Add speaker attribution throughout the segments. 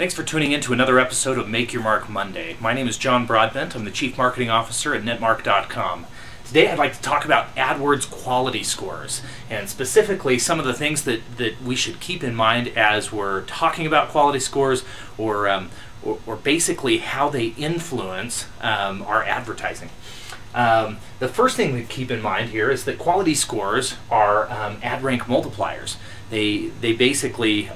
Speaker 1: Thanks for tuning in to another episode of Make Your Mark Monday. My name is John Broadbent. I'm the Chief Marketing Officer at netmark.com. Today I'd like to talk about AdWords quality scores, and specifically some of the things that we should keep in mind as we're talking about quality scores, or basically how they influence our advertising. The first thing to keep in mind here is that quality scores are ad rank multipliers. They basically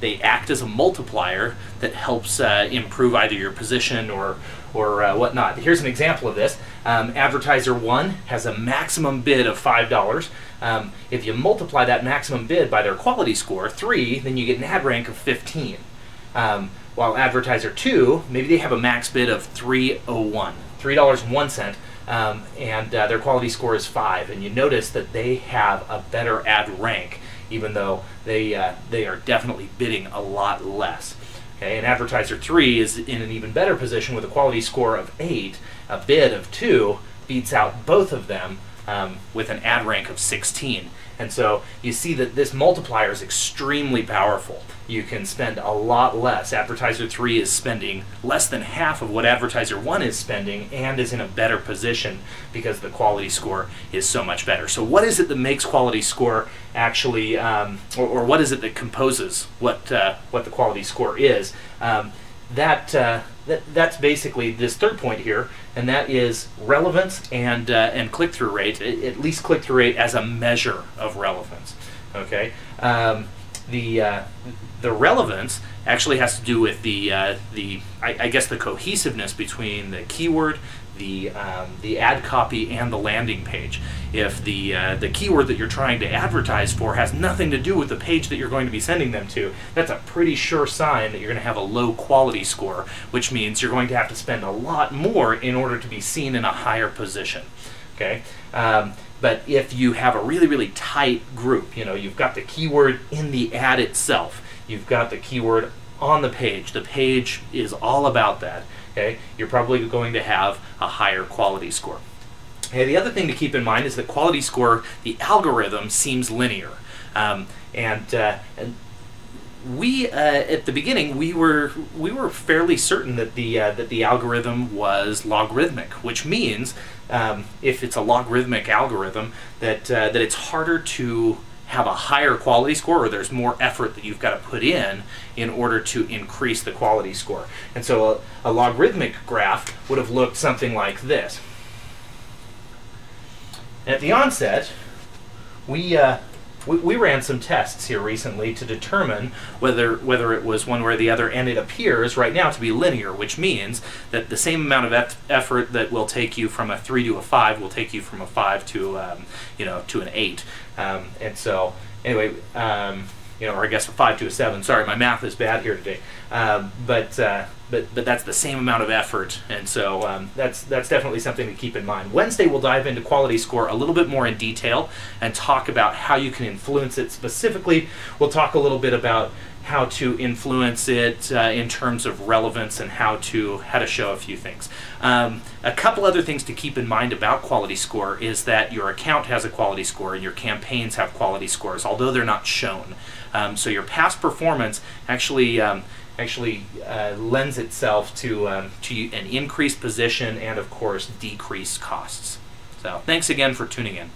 Speaker 1: they act as a multiplier that helps improve either your position or whatnot. Here's an example of this. Advertiser 1 has a maximum bid of $5. If you multiply that maximum bid by their quality score, 3, then you get an ad rank of 15. While advertiser 2, maybe they have a max bid of $3.01, and their quality score is 5, and you notice that they have a better ad rank, even though they are definitely bidding a lot less. Okay, and advertiser 3 is in an even better position with a quality score of 8. A bid of 2 beats out both of them with an ad rank of 16. And so you see that this multiplier is extremely powerful. You can spend a lot less. Advertiser 3 is spending less than half of what advertiser 1 is spending and is in a better position because the quality score is so much better. So what is it that makes quality score actually, or what is it that composes what the quality score is? That's basically this third point here, and that is relevance and click-through rate, at least click-through rate as a measure of relevance. Okay, the relevance actually has to do with I guess the cohesiveness between the keyword, the ad copy, and the landing page. If the keyword that you're trying to advertise for has nothing to do with the page that you're going to be sending them to, that's a pretty sure sign that you're going to have a low quality score, which means you're going to have to spend a lot more in order to be seen in a higher position. Okay, but if you have a really tight group, you know, you've got the keyword in the ad itself, you've got the keyword on the page is all about that. Okay, you're probably going to have a higher quality score. Okay, the other thing to keep in mind is that quality score, the algorithm seems linear, and we at the beginning we were fairly certain that the algorithm was logarithmic, which means if it's a logarithmic algorithm that it's harder to have a higher quality score, or there's more effort that you've got to put in order to increase the quality score. And so a logarithmic graph would have looked something like this. At the onset, we ran some tests here recently to determine whether it was one way or the other, and it appears right now to be linear, which means that the same amount of effort that will take you from a 3 to a 5 will take you from a 5 to to an 8. And so anyway, or I guess a 5 to a 7. Sorry, my math is bad here today. But that's the same amount of effort, and so that's definitely something to keep in mind. Wednesday we'll dive into quality score a little bit more in detail and talk about how you can influence it. Specifically, we'll talk a little bit about how to influence it in terms of relevance and how to show a few things. A couple other things to keep in mind about quality score is that your account has a quality score and your campaigns have quality scores, although they're not shown. So your past performance actually lends itself to an increased position and, of course, decreased costs. So thanks again for tuning in.